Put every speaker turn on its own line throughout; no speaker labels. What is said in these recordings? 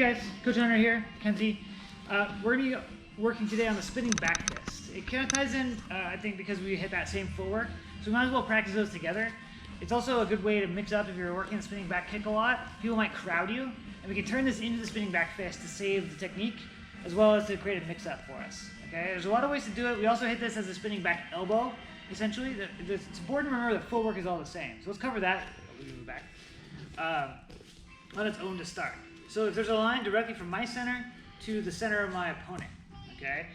Hey guys, Coach Hunter here, Kenzie. We're going to be working today on the spinning back fist. It kind of ties in, I think, because we hit that same footwork, so we might as well practice those together. It's also a good way to mix up if you're working the spinning back kick a lot. People might crowd you, and we can turn this into the spinning back fist to save the technique, as well as to create a mix-up for us. Okay, there's a lot of ways to do it. We also hit this as a spinning back elbow, essentially. It's important to remember that footwork is all the same. So let's cover that. Back on its own to start. So if there's a line directly from my center to the center of my opponent, okay?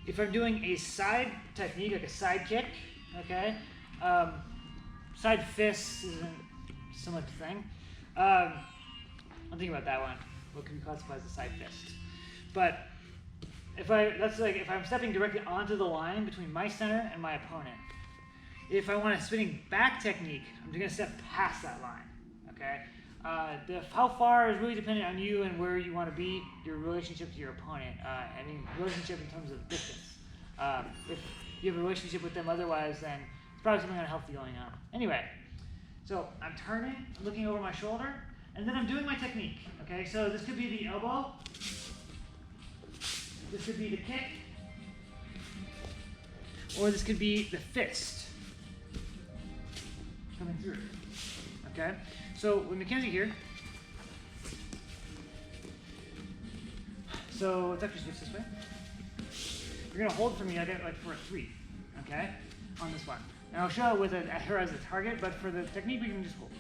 If I'm doing a side technique, like a side kick, okay? Side fist isn't so much a thing. I'm thinking about that one. What can be classified as a side fist? But if I'm stepping directly onto the line between my center and my opponent. If I want a spinning back technique, I'm just gonna step past that line, okay? How far is really dependent on you and where you want to be, your relationship to your opponent. I mean, relationship in terms of distance. If you have a relationship with them otherwise, then it's probably something unhealthy going on. Anyway, so I'm turning, I'm looking over my shoulder, and then I'm doing my technique, okay? So this could be the elbow, this could be the kick, or this could be the fist coming through, okay? So with Mackenzie here, so let's actually switch this way. You're gonna hold for me like for a 3, okay, on this one. And I'll show it with her as a target, but for the technique we can just hold,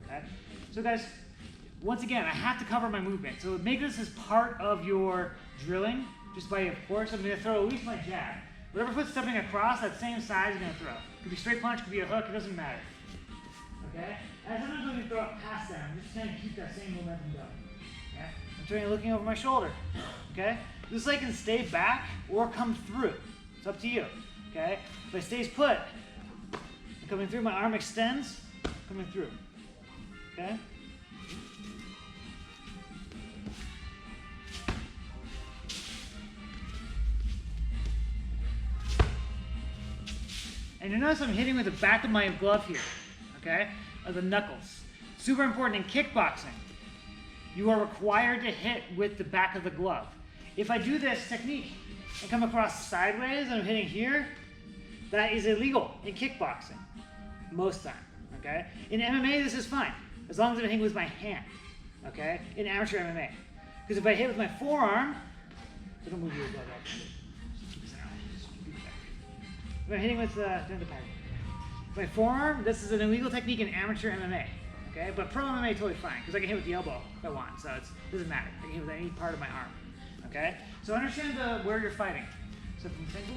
okay? So guys, once again, I have to cover my movement. So make this as part of your drilling, just by, of course, I'm gonna throw at least my jab. Whatever foot's stepping across, that same side is gonna throw. Could be straight punch, could be a hook, it doesn't matter. Okay? And sometimes when you throw it past them, I'm just trying to keep that same momentum going. Okay? I'm trying looking over my shoulder. Okay? This leg can stay back or come through. It's up to you. Okay? If it stays put, coming through, my arm extends, coming through. Okay? And you notice I'm hitting with the back of my glove here. Okay, of the knuckles. Super important in kickboxing. You are required to hit with the back of the glove. If I do this technique and come across sideways and I'm hitting here, that is illegal in kickboxing, most time, okay? In MMA, this is fine, as long as I'm hitting with my hand, okay? In amateur MMA. Because if I hit with my forearm, so don't move your glove out. If I'm hitting with my forearm, this is an illegal technique in amateur MMA, okay? But pro MMA totally fine, because I can hit with the elbow if I want, so it doesn't matter. I can hit with any part of my arm, okay? So understand where you're fighting. So from single.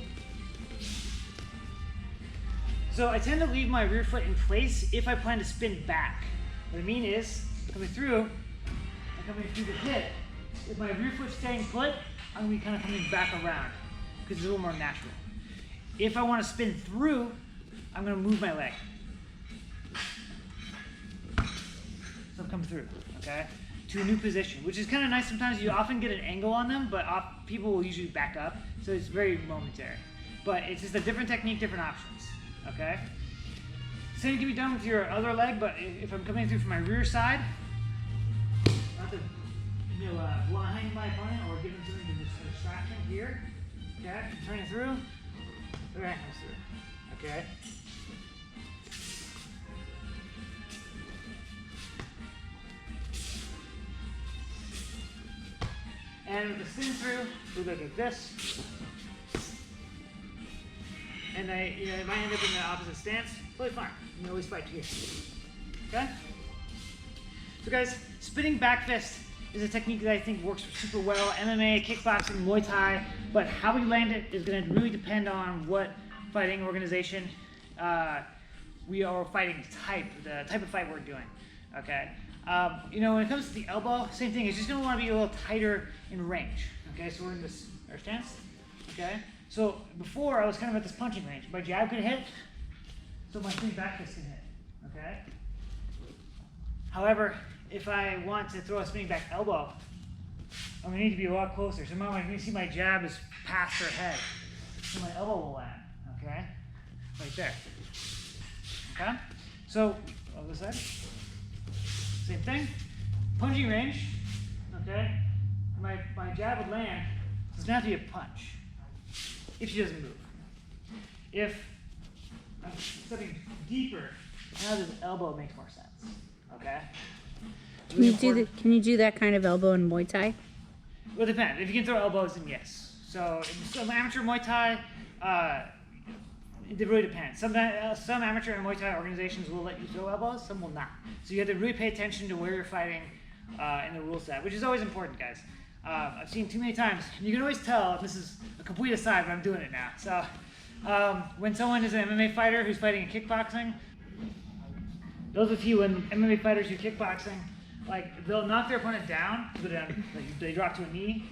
So I tend to leave my rear foot in place if I plan to spin back. What I mean is, coming through the hit, if my rear foot's staying put, I'm gonna be kind of coming back around, because it's a little more natural. If I want to spin through, I'm going to move my leg. So come through, okay? To a new position, which is kind of nice. Sometimes you often get an angle on them, but people will usually back up, so it's very momentary. But it's just a different technique, different options, okay? Same can be done with your other leg, but if I'm coming through from my rear side, not to blind my opponent or give them something to distract him here, okay? Turning through. Right, comes through. Okay. And with the spin through, we look at this. And it might end up in the opposite stance. Totally fine. You can always fight here. Okay? So guys, spinning back fist is a technique that I think works super well. MMA, kickboxing, Muay Thai, but how we land it is going to really depend on what fighting organization we are fighting the type of fight we're doing. Okay, when it comes to the elbow, same thing. It's just going to want to be a little tighter in range. Okay, so we're in this our stance. Okay, so before I was kind of at this punching range. My jab could hit, so my spinning back fist can hit. Okay. However, if I want to throw a spinning back elbow, I'm going to need to be a lot closer. So now you see my jab is past her head. So my elbow will land, okay? Right there. Okay? So, other side. Same thing. Punching range, okay? my jab would land. So it's not to be a punch if she doesn't move. If I'm stepping deeper, now the elbow makes more sense. Okay.
Can you do that kind of elbow in Muay Thai?
Well, it depends. If you can throw elbows, then yes. So some amateur Muay Thai, it really depends. Some amateur Muay Thai organizations will let you throw elbows, some will not. So you have to really pay attention to where you're fighting in the rule set, which is always important, guys. I've seen too many times. You can always tell if this is a complete aside, but I'm doing it now. So when someone is an MMA fighter who's fighting in kickboxing, those of you when MMA fighters do kickboxing, like they'll knock their opponent down, like they drop to a knee.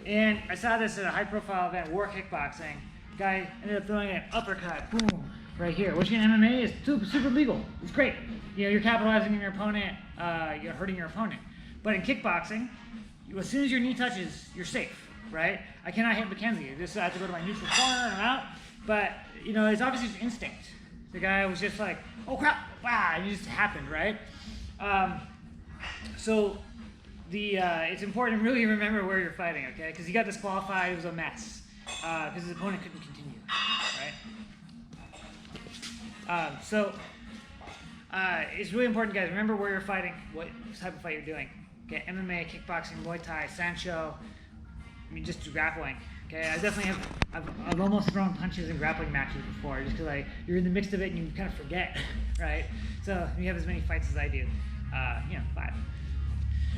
And I saw this at a high-profile event, War Kickboxing. Guy ended up throwing an uppercut, boom, right here. Which in MMA is super legal. It's great. You know, you're capitalizing on your opponent, you're hurting your opponent. But in kickboxing, as soon as your knee touches, you're safe, right? I cannot hit Mackenzie. I have to go to my neutral corner and I'm out. But you know, it's obviously just instinct. The guy was just like, oh crap, wow, and it just happened, right? It's important to really remember where you're fighting, okay? Because he got disqualified, it was a mess. Because his opponent couldn't continue, right? It's really important, guys. Remember where you're fighting, what type of fight you're doing. Okay, MMA, kickboxing, Muay Thai, Sancho. I mean, just grappling. Okay, I definitely I've almost thrown punches in grappling matches before, just because you're in the mix of it and you kind of forget, right? So you have as many fights as I do, 5.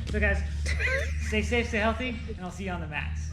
So guys, stay safe, stay healthy, and I'll see you on the mats.